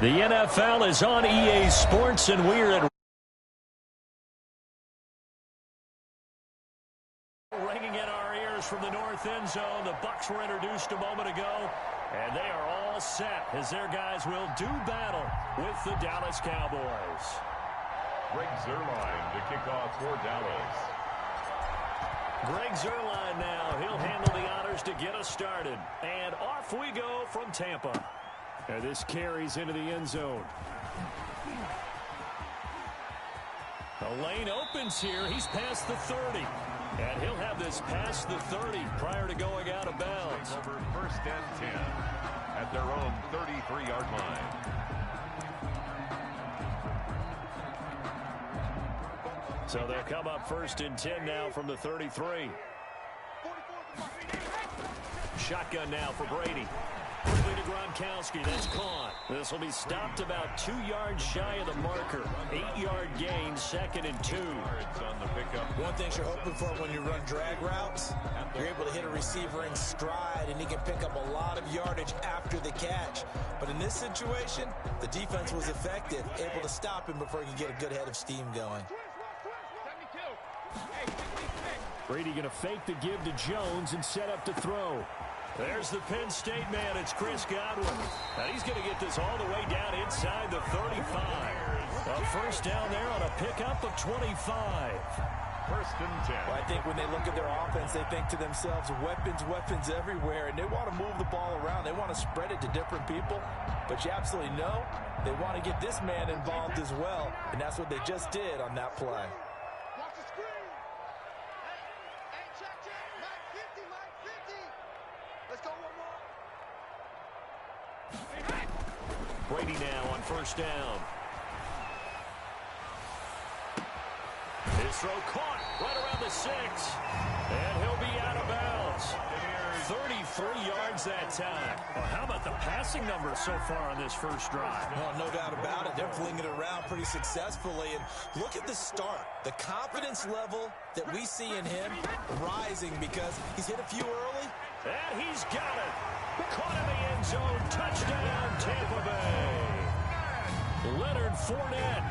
The NFL is on EA Sports, and we're at ringing in our ears from the north end zone. The Bucs were introduced a moment ago, and they are all set as their guys will do battle with the Dallas Cowboys. Greg Zuerlein to kick off for Dallas. Greg Zuerlein now. He'll handle the honors to get us started. And off we go from Tampa. And this carries into the end zone. The lane opens here. He's past the 30. And he'll have this past the 30 prior to going out of bounds. Over first and 10 at their own 33-yard line. So they'll come up first and 10 now from the 33. Shotgun now for Brady. Quickly to Gronkowski. That's caught. This will be stopped about 2 yards shy of the marker. 8-yard gain, 2nd and 2. On the pickup. One thing you're hoping for when you run drag routes, you're able to hit a receiver in stride, and he can pick up a lot of yardage after the catch. But in this situation, the defense was effective, able to stop him before he could get a good head of steam going. Brady going to fake the give to Jones and set up to throw. There's the Penn State man. It's Chris Godwin. And he's going to get this all the way down inside the 35. A first down there on a pickup of 25. First and 10. Well, I think when they look at their offense, they think to themselves, weapons everywhere, and they want to move the ball around. They want to spread it to different people. But you absolutely know they want to get this man involved as well, and that's what they just did on that play. Brady now on first down. His throw caught right around the 6. And he'll be out of bounds. 33 yards that time. Well, how about the passing numbers so far on this first drive? Well, no doubt about it. They're flinging it around pretty successfully. And look at the start. The confidence level that we see in him rising because he's hit a few early. And he's got it. Caught in the end zone. Touchdown, Tampa Bay. Leonard Fournette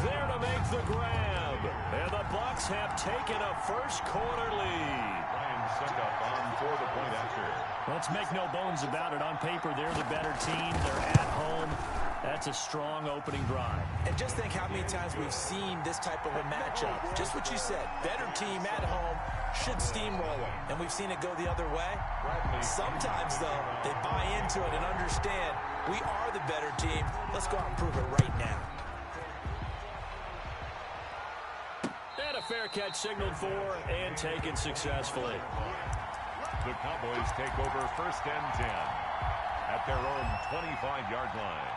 there to make the grab. And the Bucs have taken a first-quarter lead. Ryan Suckup on for the point after. Let's make no bones about it. On paper, they're the better team. They're at home. That's a strong opening drive. And just think how many times we've seen this type of a matchup. Just what you said. Better team at home should steamroll them. And we've seen it go the other way. Sometimes, though, they buy into it and understand we are the better team. Let's go out and prove it right now. And a fair catch signaled for and taken successfully. The Cowboys take over first and 10 at their own 25-yard line.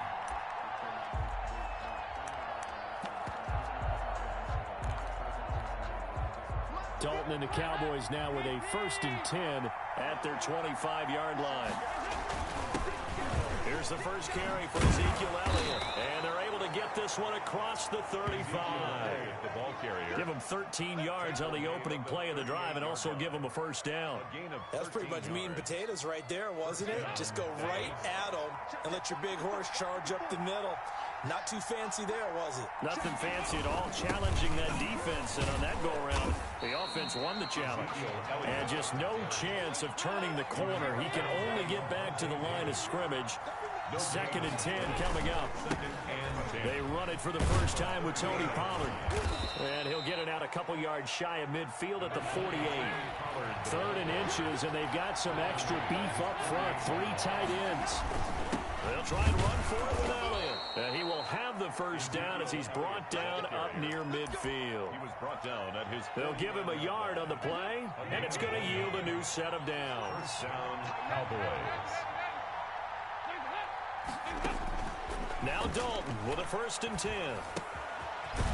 Dalton and the Cowboys now with a first and 10 at their 25-yard line. Here's the first carry for Ezekiel Elliott. And they're able to get this one across the 35. The ball carrier. Give them 13 yards on the opening play of the drive and also give them a first down. That's pretty much meat and potatoes right there, wasn't it? Just go right at them and let your big horse charge up the middle. Not too fancy there, was it? Nothing fancy at all, challenging that defense. And on that go-around, the offense won the challenge. And just no chance of turning the corner. He can only get back to the line of scrimmage. 2nd and 10 coming up. They run it for the first time with Tony Pollard. And he'll get it out a couple yards shy of midfield at the 48. 3rd and inches, and they've got some extra beef up front. 3 tight ends. They'll try and run for it with Elliott. He will have the first down as he's brought down up near midfield. He was brought down at his. They'll give him a yard on the play, and it's going to yield a new set of downs. First down, Cowboys. Now Dalton with a first and 10.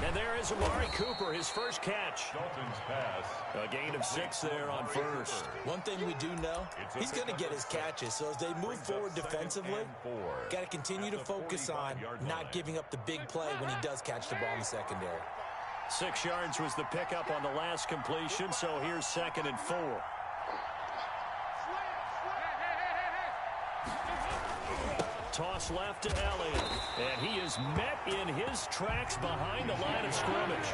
And there is Amari Cooper, his first catch. Dalton's pass. A gain of 6 there on first. One thing we do know, he's going to get his catches. So as they move forward defensively, got to continue to focus on not giving up the big play when he does catch the ball in the secondary. 6 yards was the pickup on the last completion, so here's 2nd and 4. Toss left to Elliott. And he is met in his tracks behind the line of scrimmage.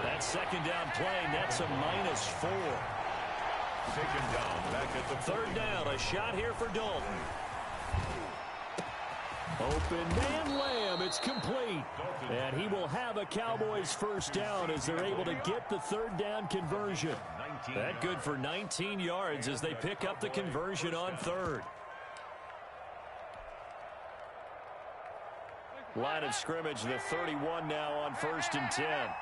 That second down play, that's a -4. Taken down back at the third down. A shot here for Dalton. Open man Lamb. It's complete. And he will have a Cowboys first down as they're able to get the third down conversion. That good for 19 yards as they pick up the conversion on third. Line of scrimmage, the 31 now on 1st and 10.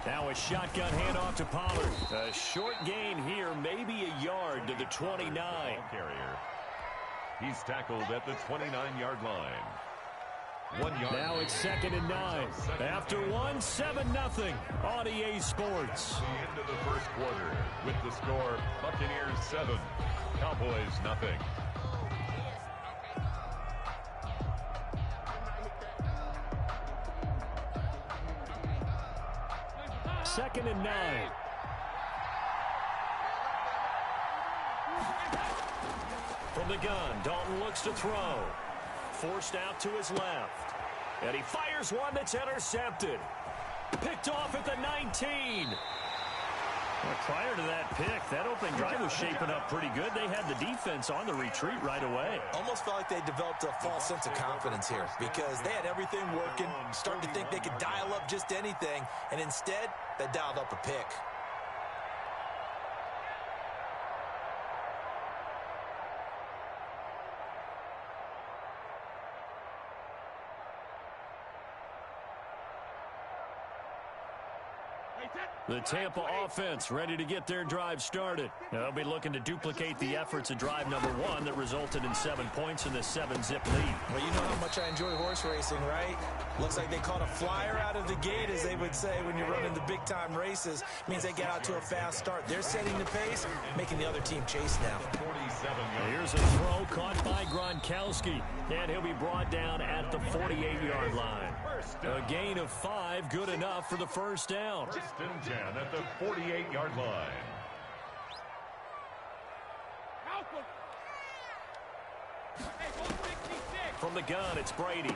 Now a shotgun handoff to Pollard. A short gain here, maybe a yard to the 29. Carrier. He's tackled at the 29-yard line. 1 yard. Now it's 2nd and 9. After one, 7-0 on EA Sports. The end of the first quarter with the score Buccaneers 7, Cowboys nothing. Second and 9. From the gun, Dalton looks to throw. Forced out to his left. And he fires one that's intercepted. Picked off at the 19. Well, prior to that pick, that opening drive was shaping up pretty good. They had the defense on the retreat right away. Almost felt like they developed a false sense of confidence here because they had everything working, starting to think they could dial up just anything, and instead, they dialed up a pick. The Tampa offense ready to get their drive started. They'll be looking to duplicate the efforts of drive number 1 that resulted in 7 points in the 7-zip lead. Well, you know how much I enjoy horse racing, right? Looks like they caught a flyer out of the gate, as they would say when you're running the big-time races. Means they get out to a fast start. They're setting the pace, making the other team chase now. Here's a throw caught by Gronkowski, and he'll be brought down at the 48-yard line. A gain of 5, good enough for the first down. 1st and 10 at the 48-yard line. From the gun, it's Brady.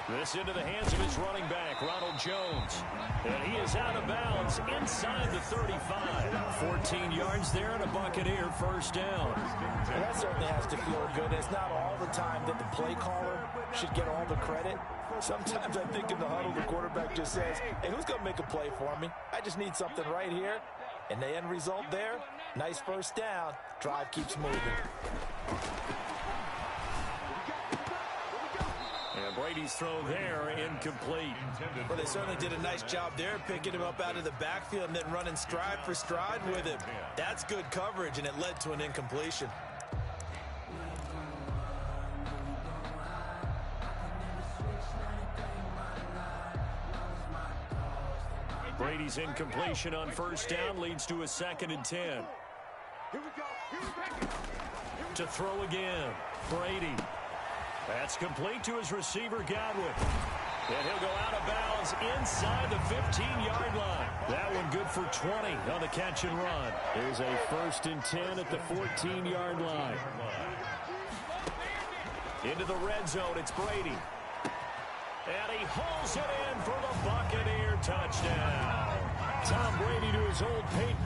This into the hands of his running back, Ronald Jones. And he is out of bounds inside the 35. 14 yards there and a Buccaneer first down. Well, that certainly has to feel good. It's not all the time that the play caller should get all the credit. Sometimes I think in the huddle, the quarterback just says, hey, who's going to make a play for me? I just need something right here. And the end result there, nice first down. Drive keeps moving. And Brady's throw there, incomplete. Well, they certainly did a nice job there, picking him up out of the backfield and then running stride for stride with him. That's good coverage, and it led to an incompletion. Brady's incompletion on first down leads to a 2nd and 10. To throw again, Brady. That's complete to his receiver, Godwin. And he'll go out of bounds inside the 15-yard line. That one good for 20 on the catch and run. There's a 1st and 10 at the 14-yard line. Into the red zone, it's Brady. And he hauls it in for the Buccaneer touchdown. Tom Brady to his old Peyton.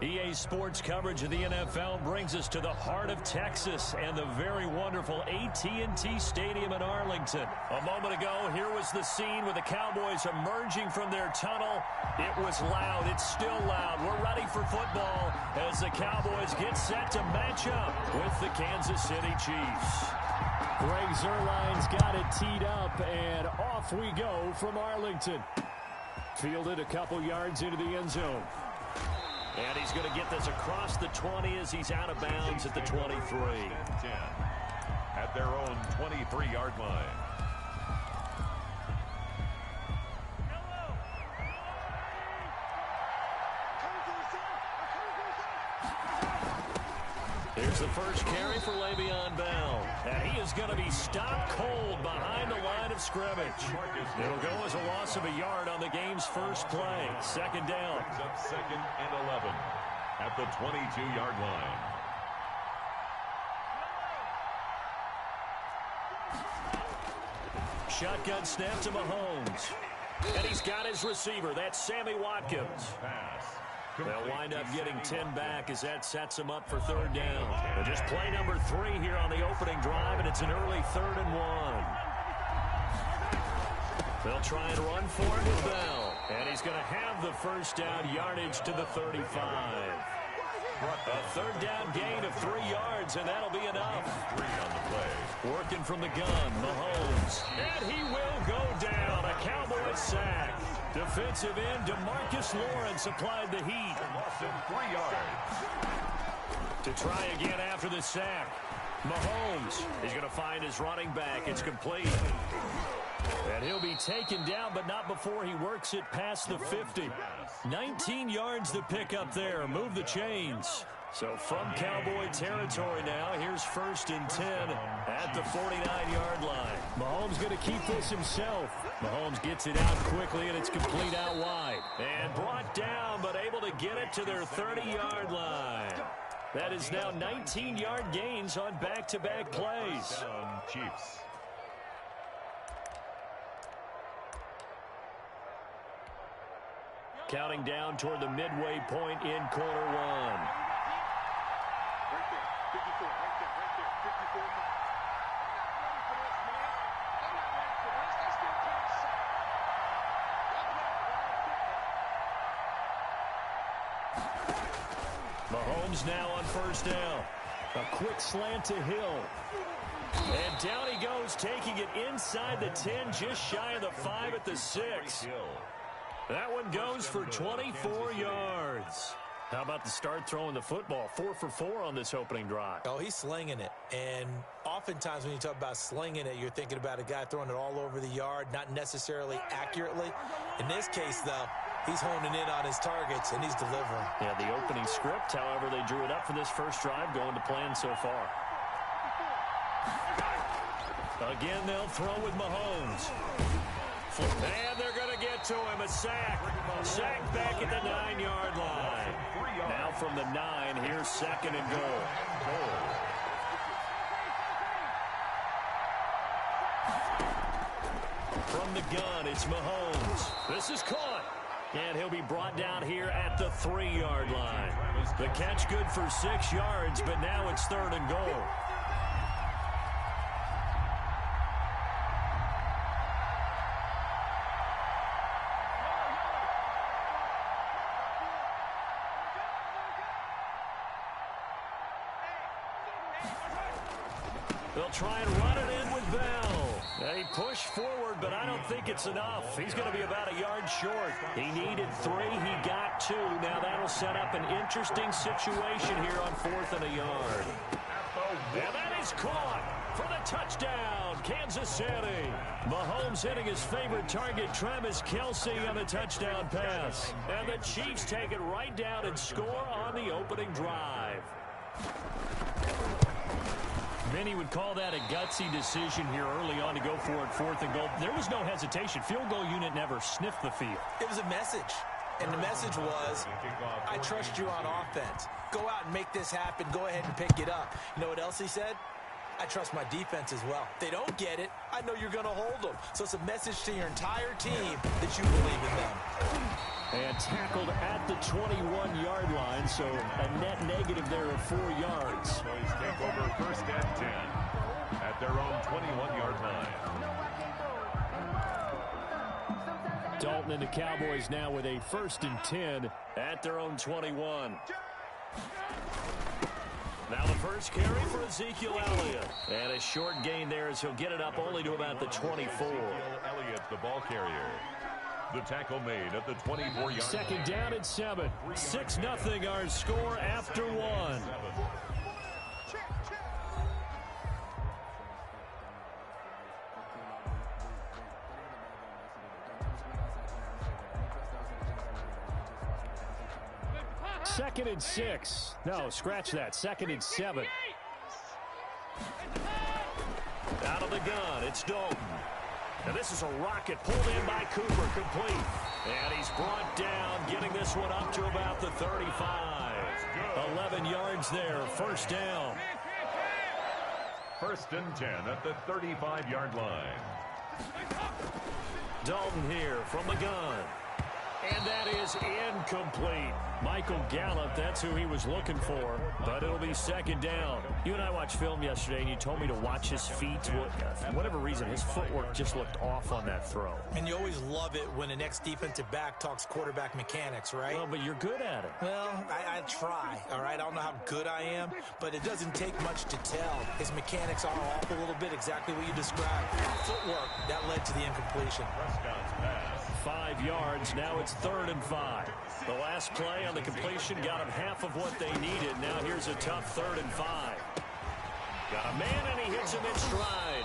EA Sports coverage of the NFL brings us to the heart of Texas and the very wonderful AT&T Stadium in Arlington. A moment ago, here was the scene with the Cowboys emerging from their tunnel. It was loud. It's still loud. We're ready for football as the Cowboys get set to match up with the Kansas City Chiefs. Greg Zuerlein's got it teed up, and off we go from Arlington. Fielded a couple yards into the end zone. And he's going to get this across the 20 as he's out of bounds at the 23. 10 at their own 23-yard line. Here's the first carry for Le'Veon Bell. And he is going to be stopped cold behind the line of scrimmage. It'll go as a loss of a yard on the game's first play. Second down. Brings up 2nd and 11 at the 22-yard line. Shotgun snap to Mahomes. And he's got his receiver. That's Sammy Watkins. Pass. They'll wind up getting 10 back as that sets them up for third down. But just play number 3 here on the opening drive, and it's an early 3rd and 1. They'll try and run for it with Bell. And he's going to have the first down yardage to the 35. A third down gain of 3 yards, and that'll be enough. 3 on the play. Working from the gun, Mahomes. And he will go down. A Cowboy sack. Defensive end DeMarcus Lawrence applied the heat. Lost him 3 yards. To try again after the sack. Mahomes is going to find his running back. It's complete. And he'll be taken down, but not before he works it past the 50. 19 yards to pick up there. Move the chains. So from Cowboy territory now, here's 1st and 10 at the 49-yard line. Mahomes going to keep this himself. Mahomes gets it out quickly, and it's complete out wide. And brought down, but able to get it to their 30-yard line. That is now 19-yard gains on back-to-back plays. Chiefs. Counting down toward the midway point in quarter 1. Mahomes now on first down. A quick slant to Hill. And down he goes, taking it inside the 10, just shy of the 5 at the 6. That one goes for 24 yards. How about the start throwing the football? 4 for 4 on this opening drive. Oh, he's slinging it. And oftentimes when you talk about slinging it, you're thinking about a guy throwing it all over the yard, not necessarily accurately. In this case, though, he's honing in on his targets, and he's delivering. Yeah, the opening script, however, they drew it up for this first drive, going to plan so far. Again, they'll throw with Mahomes. And they're going to get to him. A sack. Sack back at the 9-yard line. Now from the 9, here's 2nd and goal. From the gun, it's Mahomes. This is caught. And he'll be brought down here at the 3-yard line. The catch good for 6 yards, but now it's 3rd and goal. They'll try and run it in with Bell. They push forward, but I don't think it's enough. He's going to be about a yard short. He needed 3. He got 2. Now that'll set up an interesting situation here on 4th and a yard. And that is caught for the touchdown, Kansas City. Mahomes hitting his favorite target, Travis Kelce, on the touchdown pass. And the Chiefs take it right down and score on the opening drive. Many would call that a gutsy decision here early on to go for it 4th and goal. There was no hesitation. Field goal unit never sniffed the field. It was a message. And the message was, I trust you on offense. Go out and make this happen. Go ahead and pick it up. You know what else he said? I trust my defense as well. If they don't get it, I know you're going to hold them. So it's a message to your entire team that you believe in them. And tackled at the 21-yard line, so a net negative there of 4 yards. Cowboys take over first and 10 at their own 21-yard line. Dalton and the Cowboys now with a 1st and 10 at their own 21. Now the first carry for Ezekiel Elliott. And a short gain there as he'll get it up only to about the 24. Ezekiel Elliott, the ball carrier. The tackle made at the 24-yard line. Second down at 7. 6-0 our score after 1. Second and 6. No, scratch that. Second and 7. Out of the gun, it's Dalton. And this is a rocket pulled in by Cooper, complete. And he's brought down, getting this one up to about the 35. 11 yards there, first down. 1st and 10 at the 35-yard line. Dalton here from the gun. And that is incomplete. Michael Gallup, that's who he was looking for, but it'll be second down. You and I watched film yesterday, and you told me to watch his feet. For whatever reason, his footwork just looked off on that throw. And you always love it when an ex-defensive back talks quarterback mechanics, right? Well, but you're good at it. Well, I try, all right? I don't know how good I am, but it doesn't take much to tell. His mechanics are off a little bit, exactly what you described. Footwork, that led to the incompletion. Prescott's pass. 5 yards, now it's 3rd and 5. The last play on the completion got him half of what they needed. Now here's a tough 3rd and 5. Got a man, and he hits him in stride.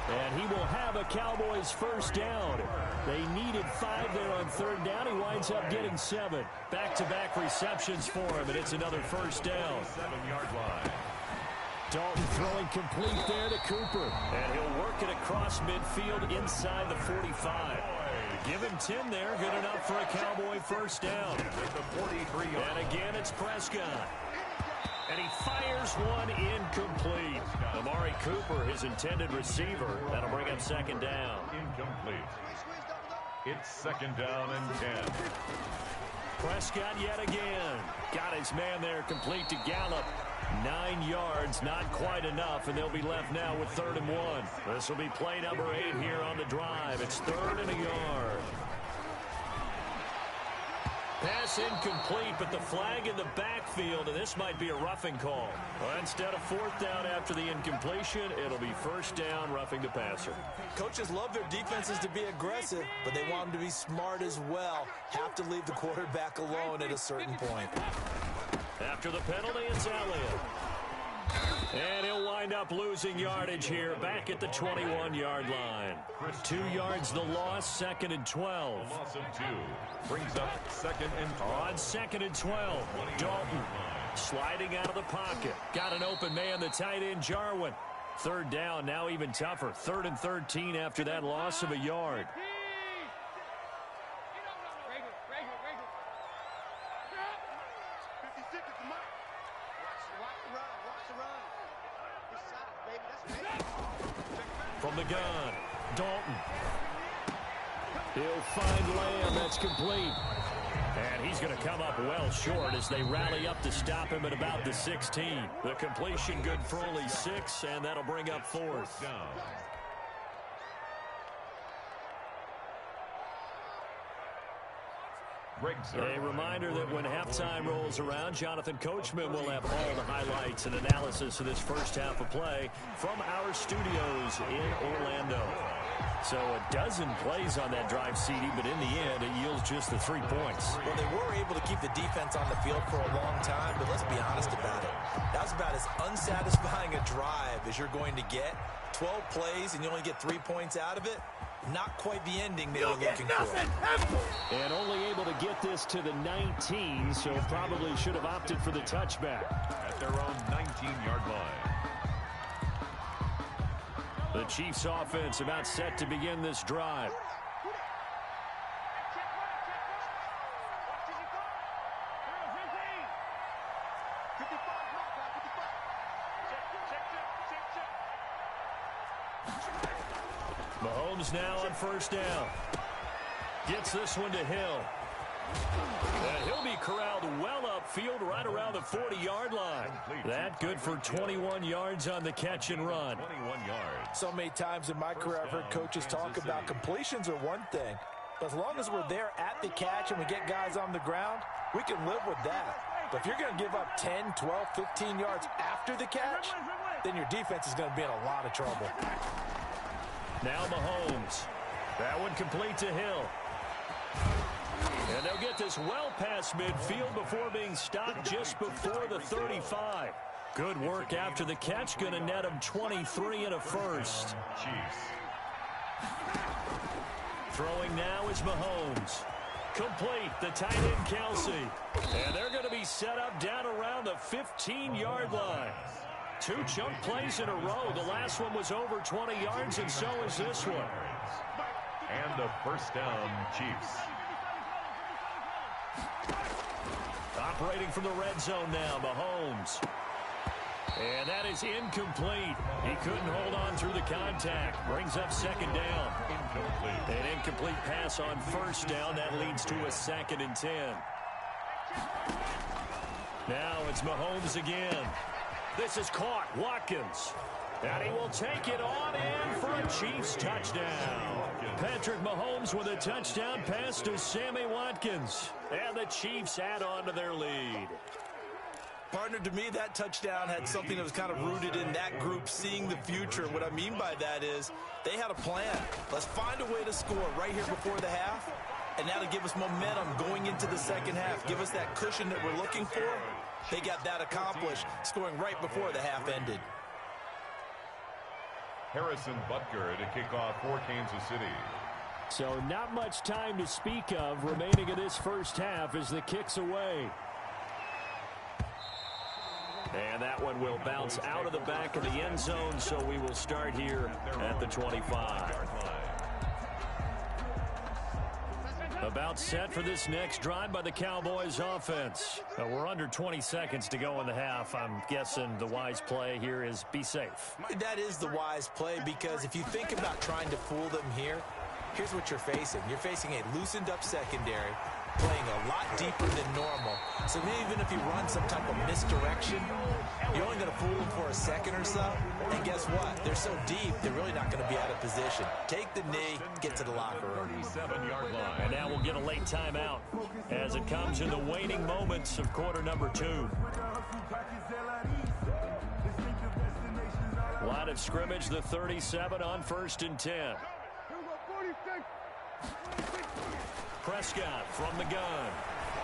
And he will have a Cowboys first down. They needed 5 there on 3rd down. He winds up getting 7. Back-to-back receptions for him, and it's another first down. 7-yard line. Dalton throwing complete there to Cooper. And he'll work it across midfield inside the 45. Give him 10 there. Good enough for a Cowboy first down. And again, it's Prescott. And he fires one incomplete. Amari Cooper, his intended receiver. That'll bring up second down. Incomplete. It's 2nd down and 10. Prescott yet again. Got his man there, complete to Gallup. 9 yards, not quite enough, and they'll be left now with 3rd and 1. This will be play number 8 here on the drive. It's 3rd and a yard. Pass incomplete, but the flag in the backfield, and this might be a roughing call. Well, instead of 4th down after the incompletion, it'll be 1st down, roughing the passer. Coaches love their defenses to be aggressive, but they want them to be smart as well. Have to leave the quarterback alone at a certain point. After the penalty, it's Elliott. And he'll wind up losing yardage here, back at the 21-yard line. 2 yards the loss, 2nd and 12. Loss of 2 brings up 2nd and 12. On 2nd and 12, Dalton sliding out of the pocket. Got an open man, the tight end, Jarwin. 3rd down, now even tougher. 3rd and 13 after that loss of a yard. From the gun, Dalton. He'll find Lamb. That's complete. And he's going to come up well short as they rally up to stop him at about the 16. The completion good for only 6, and that'll bring up 4th. A reminder that when halftime rolls around, Jonathan Coachman will have all the highlights and analysis of this first half of play from our studios in Orlando. So a dozen plays on that drive, CD, but in the end, it yields just the 3 points. Well, they were able to keep the defense on the field for a long time, but let's be honest about it. That was about as unsatisfying a drive as you're going to get. 12 plays, and you only get 3 points out of it. Not quite the ending they were looking for. And only able to get this to the 19, so probably should have opted for the touchback. At their own 19-yard line. The Chiefs offense about set to begin this drive. Mahomes now on first down. Gets this one to Hill. And he'll be corralled well upfield right around the 40-yard line. That good for 21 yards on the catch and run. 21 yards. So many times in my career I've heard coaches talk about completions are one thing. But as long as we're there at the catch and we get guys on the ground, we can live with that. But if you're going to give up 10, 12, 15 yards after the catch, then your defense is going to be in a lot of trouble. Now Mahomes. That one complete to Hill. And they'll get this well past midfield before being stopped just before the 35. Good work after the catch. Going to net him 23 and a first. Chiefs. Throwing now is Mahomes. Complete, the tight end Kelsey. And they're going to be set up down around the 15-yard line. 2 chunk plays in a row. The last one was over 20 yards, and so is this one. And a first down, Chiefs. Operating from the red zone now, Mahomes. And that is incomplete. He couldn't hold on through the contact. Brings up second down. Incomplete. An incomplete pass on first down. That leads to a 2nd and 10. Now it's Mahomes again. This is caught. Watkins. And he will take it on in for a Chiefs touchdown. Patrick Mahomes with a touchdown pass to Sammy Watkins. And the Chiefs add on to their lead. Partner, to me, that touchdown had something that was kind of rooted in that group seeing the future. What I mean by that is they had a plan. Let's find a way to score right here before the half. And now to give us momentum going into the second half. Give us that cushion that we're looking for. They got that accomplished, scoring right before the half ended. Harrison Butker to kick off for Kansas City. So not much time to speak of remaining in this first half as the kick's away. And that one will bounce out of the back of the end zone, so we will start here at the 25. About set for this next drive by the Cowboys offense. We're under 20 seconds to go in the half. I'm guessing the wise play here is be safe. That is the wise play, because if you think about trying to fool them here, here's what you're facing. You're facing a loosened up secondary, playing a lot deeper than normal. So even if you run some type of misdirection, you're only going to fool them for a second or so. And guess what? They're so deep, they're really not going to be out of position. Take the knee, get to the locker room. 37-yard line. And now we'll get a late timeout as it comes in the waning moments of quarter number 2. Line of scrimmage, the 37 on 1st and 10. Prescott from the gun.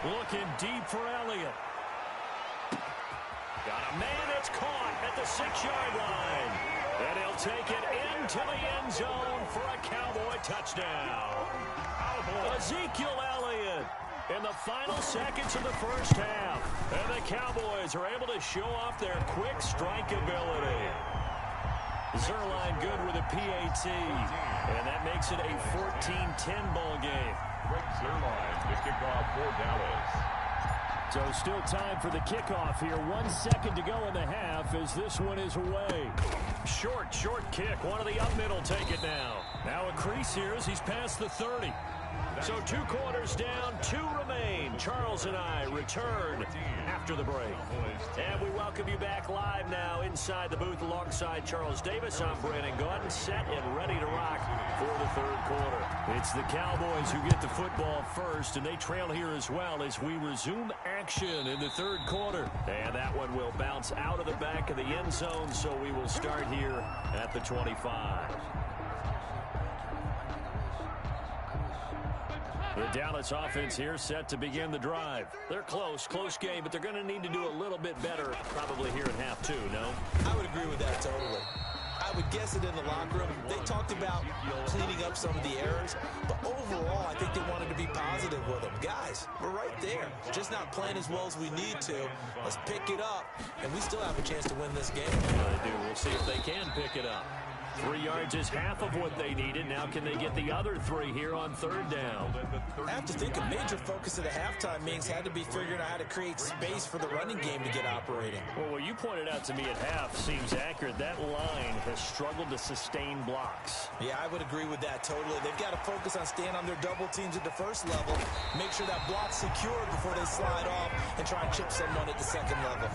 Looking deep for Elliott. Got a man that's caught at the 6-yard line. And he'll take it into the end zone for a Cowboy touchdown. Ezekiel Elliott in the final seconds of the first half. And the Cowboys are able to show off their quick strike ability. Zerline good with a PAT. And that makes it a 14-10 ball game. Greg Zerline to kick off for Dallas. So still time for the kickoff here. 1 second to go in the half as this one is away. Short kick. One of the up middle take it now. Now a crease here as he's past the 30. So 2 quarters down, 2 remain. Charles and I return after the break. And we welcome you back live now inside the booth alongside Charles Davis. I'm Brandon Gordon, set and ready to rock for the 3rd quarter. It's the Cowboys who get the football first, and they trail here as well as we resume action in the 3rd quarter. And that one will bounce out of the back of the end zone, so we will start here at the 25. The Dallas offense here set to begin the drive. They're close game, but they're going to need to do a little bit better probably here in half 2, no? I would agree with that totally. I would guess it in the locker room. They talked about cleaning up some of the errors, but overall, I think they wanted to be positive with them. Guys, we're right there. Just not playing as well as we need to. Let's pick it up, and we still have a chance to win this game. They do. We'll see if they can pick it up. 3 yards is half of what they needed. Now can they get the other 3 here on 3rd down? I have to think a major focus of the halftime meetings had to be figuring out how to create space for the running game to get operating. Well, what you pointed out to me at half seems accurate. That line has struggled to sustain blocks. Yeah, I would agree with that totally. They've got to focus on staying on their double teams at the first level, make sure that block's secured before they slide off and try and chip someone at the second level.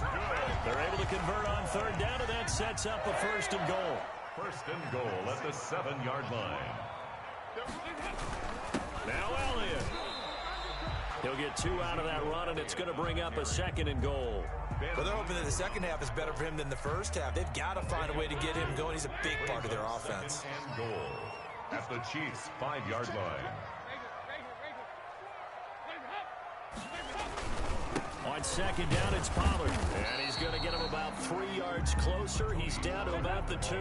They're able to convert on 3rd down, and that sets up a 1st and goal. 1st and goal at the 7-yard line. Now Elliott. He'll get 2 out of that run, and it's going to bring up a 2nd and goal. Well, they're hoping that the second half is better for him than the first half. They've got to find a way to get him going. He's a big part of their offense. 2nd and goal at the Chiefs' 5-yard line. On 2nd down, it's Pollard. And he's going to get him about 3 yards closer. He's down to about the 2.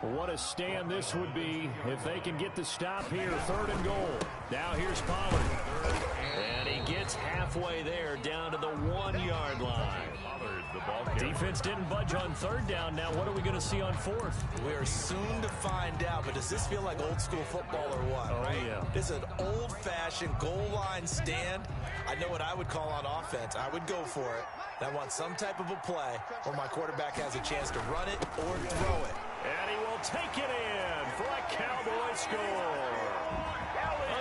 What a stand this would be if they can get the stop here. 3rd and goal. Now here's Pollard. And he gets halfway there, down to the 1-yard line. Defense didn't budge on 3rd down. Now what are we going to see on 4th? We are soon to find out, but does this feel like old school football or what? Oh, right? Yeah. This is an old-fashioned goal line stand. I know what I would call on offense. I would go for it. I want some type of a play where my quarterback has a chance to run it or throw it. And he will take it in for a Cowboy score.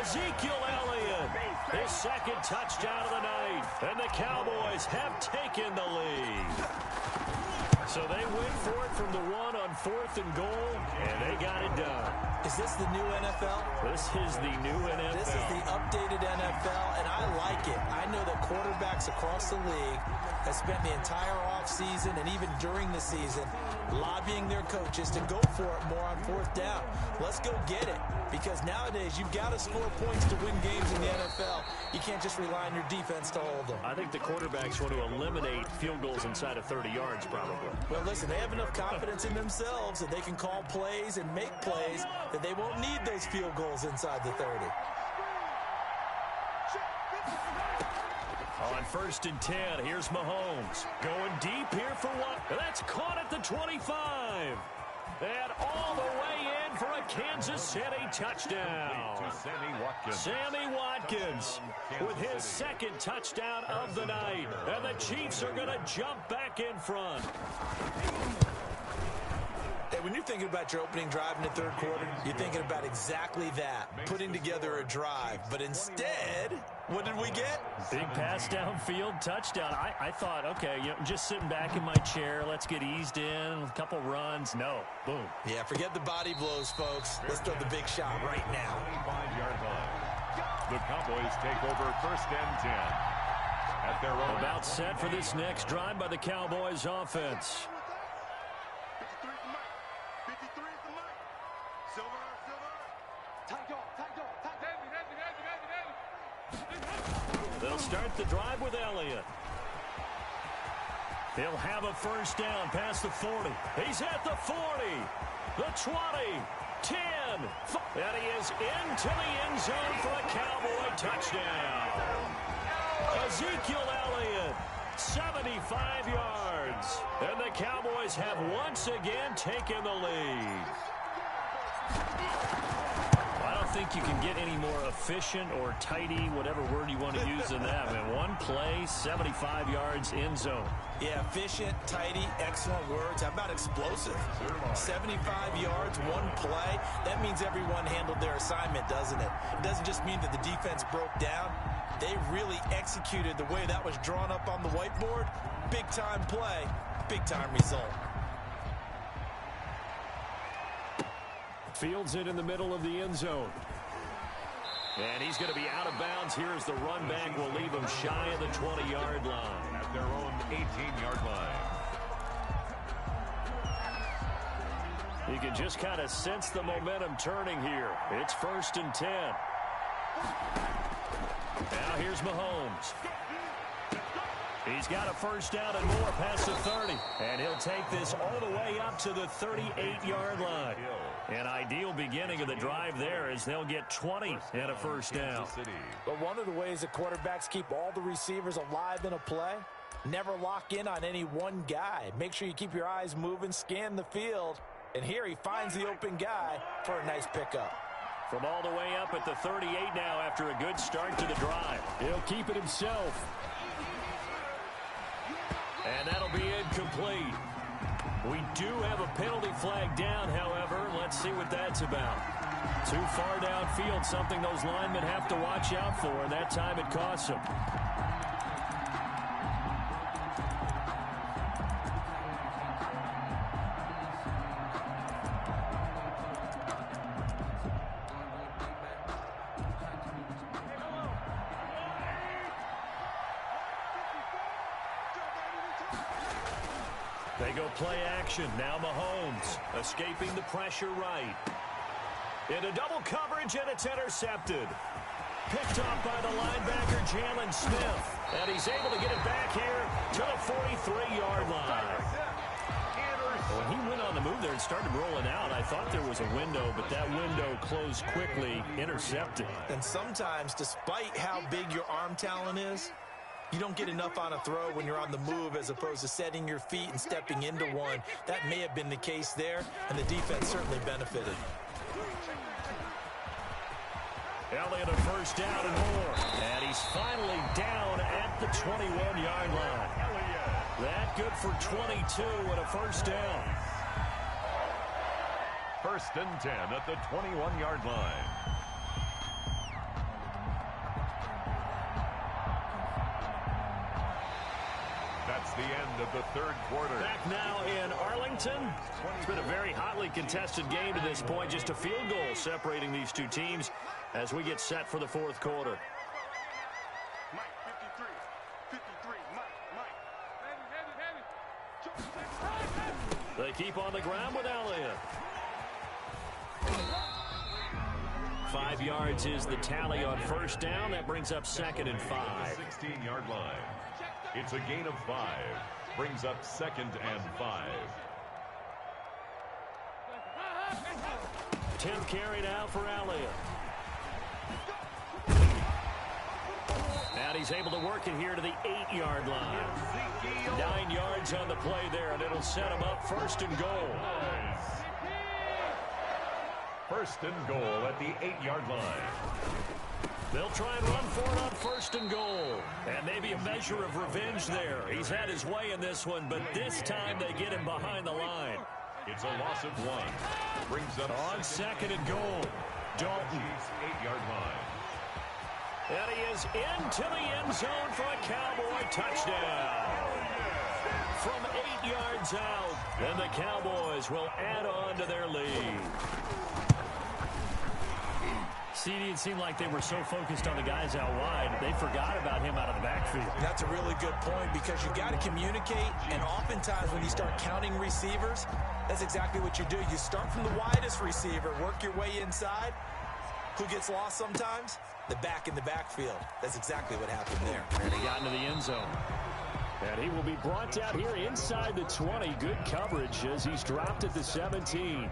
Ezekiel Elliott, his 2nd touchdown of the night. And the Cowboys have taken the lead. So they went for it from the 1 on 4th and goal, and they got it done. Is this the new NFL? This is the new NFL. This is the updated NFL, and I like it. I know that quarterbacks across the league have spent the entire offseason and even during the season lobbying their coaches to go for it more on 4th down. Let's go get it, because nowadays you've got to score points to win games in the NFL. You can't just rely on your defense to hold them. I think the quarterbacks want to eliminate field goals inside of 30 yards probably. Well, listen, they have enough confidence in themselves that they can call plays and make plays that they won't need those field goals inside the 30. On 1st and 10, here's Mahomes. Going deep here for one. That's caught at the 25. And all the way in for a Kansas City touchdown. Sammy Watkins with his 2nd touchdown of the night. And the Chiefs are going to jump back in front. Hey, when you're thinking about your opening drive in the 3rd quarter, you're thinking about exactly that, putting together a drive. But instead, what did we get? Big pass downfield, touchdown. I thought, okay, just sitting back in my chair, let's get eased in, a couple runs. No, boom. Yeah, forget the body blows, folks. Let's throw the big shot right now. 25-yard line. The Cowboys take over 1st and 10. At their own. About set for this next drive by the Cowboys offense. They'll start the drive with Elliott. He'll have a 1st down past the 40. He's at the 40, the 20, 10, and he is into the end zone for a Cowboy touchdown. Ezekiel Elliott, 75 yards, and the Cowboys have once again taken the lead. I don't think you can get any more efficient or tidy, whatever word you want to use in that. Man, one play, 75 yards, end zone. Yeah, efficient, tidy, excellent words. How about explosive? 75 yards, one play. That means everyone handled their assignment, doesn't it? It doesn't just mean that the defense broke down. They really executed the way that was drawn up on the whiteboard. Big-time play, big-time result. Fields it in the middle of the end zone. And he's going to be out of bounds. Here's the run back. Will leave him shy of the 20-yard line. At their own 18-yard line. You can just kind of sense the momentum turning here. It's 1st and 10. Now here's Mahomes. He's got a 1st down and more past the 30. And he'll take this all the way up to the 38-yard line. An ideal beginning of the drive there as they'll get 20 and a 1st down. But one of the ways that quarterbacks keep all the receivers alive in a play, never lock in on any one guy. Make sure you keep your eyes moving, scan the field, And here he finds the open guy for a nice pickup. From all the way up at the 38 now after a good start to the drive. He'll keep it himself. And that'll be incomplete. We do have a penalty flag down, however. Let's see what that's about. Too far downfield, something those linemen have to watch out for, and that time it costs them. They go play action. Now Mahomes escaping the pressure right. Into double coverage, and it's intercepted. Picked off by the linebacker, Jalen Smith. And he's able to get it back here to the 43-yard line. When he went on the move there and started rolling out, I thought there was a window, but that window closed quickly, intercepted. And sometimes, despite how big your arm talent is, you don't get enough on a throw when you're on the move as opposed to setting your feet and stepping into one. That may have been the case there, and the defense certainly benefited. Elliott a first down and more. And he's finally down at the 21-yard line. That good for 22 and a first down. First and 10 at the 21-yard line. That's the end of the third quarter. Back now in Arlington. It's been a very hotly contested game to this point. Just a field goal separating these two teams as we get set for the fourth quarter. Mike, 53, Mike. They keep on the ground with Elliott. 5 yards is the tally on first down. That brings up second and 5. 16-yard line. It's a gain of 5. Brings up second and 5. 10th carry now for Elliott. And he's able to work it here to the 8-yard line. 9 yards on the play there, and it'll set him up first and goal. First and goal at the 8-yard line. They'll try and run for it on first and goal. And maybe a measure of revenge there. He's had his way in this one, but this time they get him behind the line. It's a loss of 1. Brings up on second and goal. Dalton. 8-yard line. And he is into the end zone for a Cowboy touchdown. From 8 yards out, and the Cowboys will add on to their lead. CD, it seemed like they were so focused on the guys out wide, they forgot about him out of the backfield. That's a really good point because you got to communicate, and oftentimes when you start counting receivers, that's exactly what you do. You start from the widest receiver, work your way inside. Who gets lost sometimes? The back in the backfield. That's exactly what happened there. And he got into the end zone. And he will be brought down here inside the 20. Good coverage as he's dropped at the 17.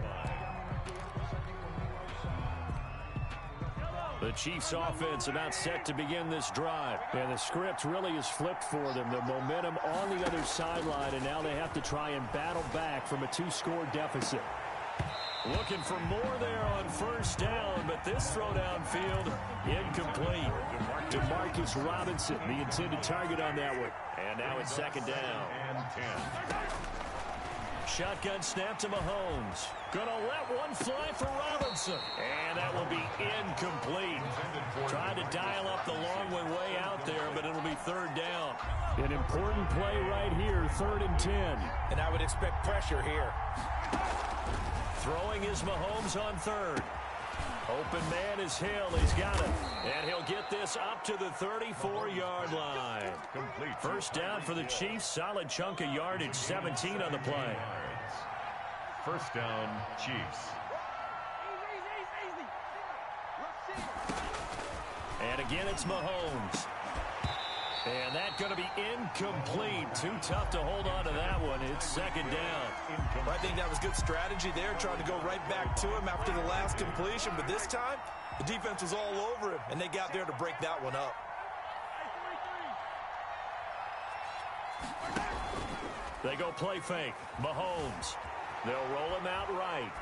The Chiefs offense about set to begin this drive. And the script really is flipped for them. The momentum on the other sideline, and now they have to try and battle back from a 2-score deficit. Looking for more there on first down, but this throw downfield incomplete. DeMarcus Robinson, the intended target on that one. And now it's second down. And 10. Shotgun snap to Mahomes. Gonna let one fly for Robinson. And that will be incomplete. Trying to dial up the long way out there, but it'll be third down. An important play right here, 3rd and 10. And I would expect pressure here. Throwing is Mahomes on 3rd. Open man is Hill. He's got it. And he'll get this up to the 34-yard line. Complete. First down for the Chiefs. Solid chunk of yardage. 17 on the play. First down, Chiefs. And again, it's Mahomes. And that's going to be incomplete. Too tough to hold on to that one. It's second down. I think that was good strategy there, trying to go right back to him after the last completion. But this time, the defense was all over him, and they got there to break that one up. They go play fake. Mahomes. They'll roll him out right.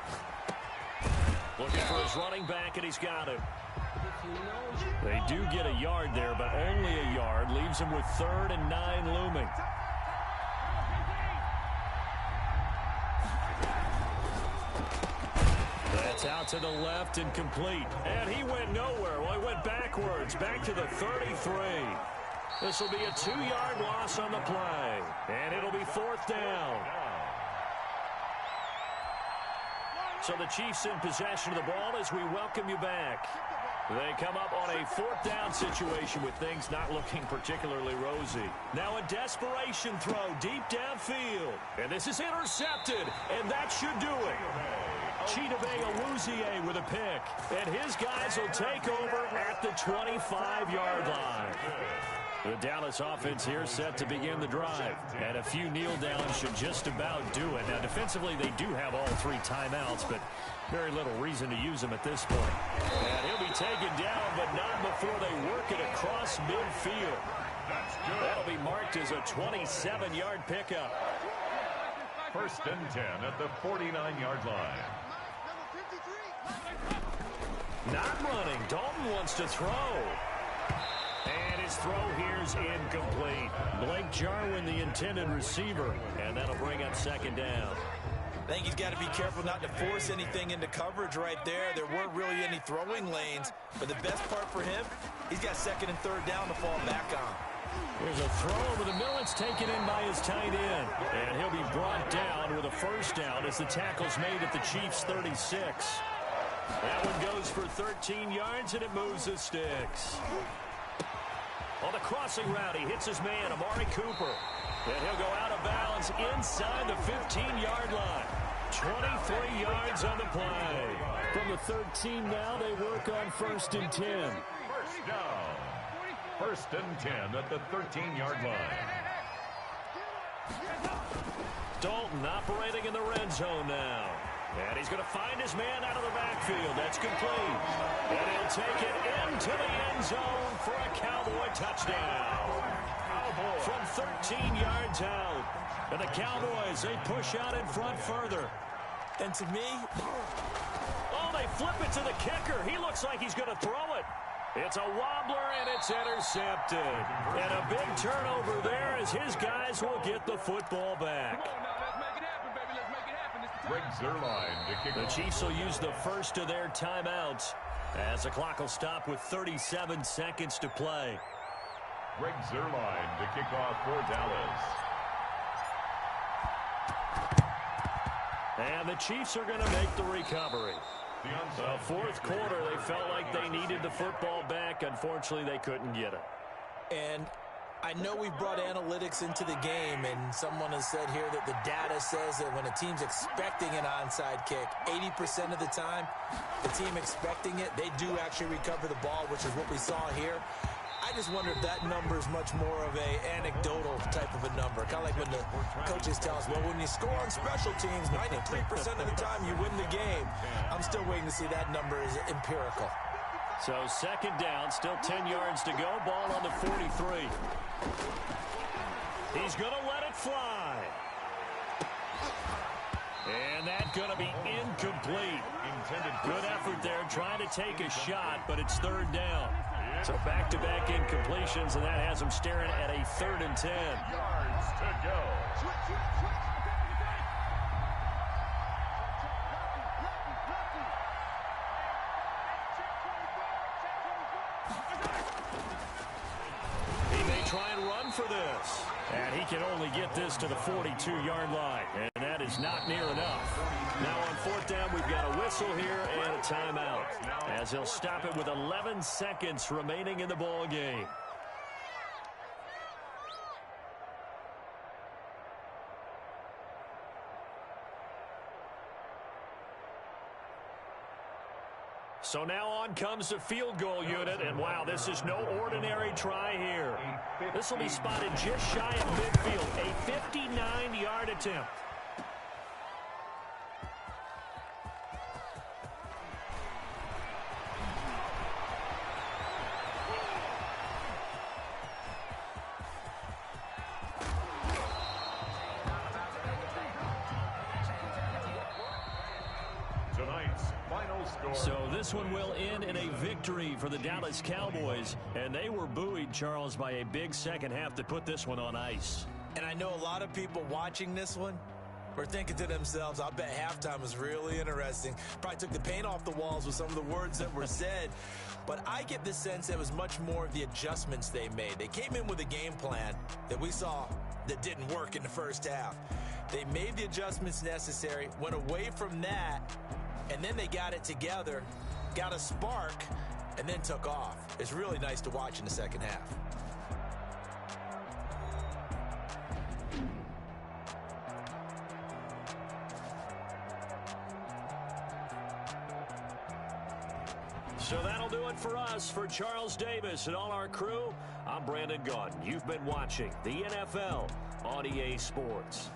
Looking for his running back, and he's got him. They do get a yard there, but only a yard. Leaves him with 3rd and 9 looming. That's out to the left and complete. And he went nowhere. Well, he went backwards, back to the 33. This will be a 2-yard loss on the play. And it'll be 4th down. So the Chiefs in possession of the ball as we welcome you back. They come up on a 4th down situation with things not looking particularly rosy. Now a desperation throw deep downfield. And this is intercepted, and that should do it. Chidobe Awuzie with a pick. And his guys will take over at the 25-yard line. The Dallas offense here set to begin the drive. And a few kneel downs should just about do it. Now, defensively, they do have all 3 timeouts, but very little reason to use them at this point. And he'll be taken down, but not before they work it across midfield. That'll be marked as a 27-yard pickup. 1st and 10 at the 49-yard line. Not running. Dalton wants to throw. And his throw here's incomplete. Blake Jarwin, the intended receiver. And that'll bring up 2nd down. I think he's got to be careful not to force anything into coverage right there. There weren't really any throwing lanes. But the best part for him, he's got 2nd and 3rd down to fall back on. There's a throw over the middle. It's taken in by his tight end. And he'll be brought down with a 1st down as the tackle's made at the Chiefs' 36. That one goes for 13 yards, and it moves the sticks. On the crossing route, he hits his man, Amari Cooper. And he'll go out of bounds inside the 15-yard line. 23 yards on the play. From the 13 now, they work on 1st and 10. 1st down. 1st and 10 at the 13-yard line. Dalton operating in the red zone now. And he's going to find his man out of the backfield. That's complete. And he'll take it into the end zone for a Cowboy touchdown. From 13 yards out. And the Cowboys, they push out in front further. And to me, oh, they flip it to the kicker. He looks like he's going to throw it. It's a wobbler, and it's intercepted. And a big turnover there as his guys will get the football back. Greg Zuerlein to kick The off. Chiefs will use the first of their timeouts as the clock will stop with 37 seconds to play. Greg Zuerlein to kick off for Dallas. And the Chiefs are going to make the recovery. The 4th quarter, they felt like they needed the football back. Unfortunately, they couldn't get it. and I know we brought analytics into the game, and someone has said here that the data says that when a team's expecting an onside kick, 80% of the time, the team expecting it, they do actually recover the ball, which is what we saw here. I just wonder if that number is much more of a anecdotal type of a number. Kind of like when the coaches tell us, well, when you score on special teams, 93% of the time you win the game. I'm still waiting to see that number is empirical. So second down, still 10 yards to go. Ball on the 43. He's going to let it fly. And that's going to be incomplete. Good effort there, trying to take a shot, but it's third down. So back-to-back incompletions, and that has him staring at a 3rd and 10. Yards to go. He may try and run for this. And he can only get this to the 42-yard line. And that is not near enough. Now on fourth down, we've got a whistle here and a timeout, as he'll stop it with 11 seconds remaining in the ball game. So now on comes the field goal unit, and wow, this is no ordinary try here. This will be spotted just shy of midfield, a 59-yard attempt. this one will end in a victory for the Dallas Cowboys. And they were buoyed, Charles, by a big second half to put this one on ice. And I know a lot of people watching this one were thinking to themselves, I bet halftime was really interesting. Probably took the paint off the walls with some of the words that were said. But I get the sense it was much more of the adjustments they made. They came in with a game plan that we saw that didn't work in the first half. They made the adjustments necessary, went away from that, and then they got it together, got a spark, and then took off. It's really nice to watch in the second half. So that'll do it for us. For Charles Davis and all our crew, I'm Brandon Gaudin. You've been watching the NFL on EA Sports.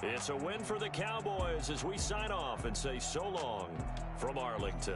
It's a win for the Cowboys as we sign off and say so long from Arlington.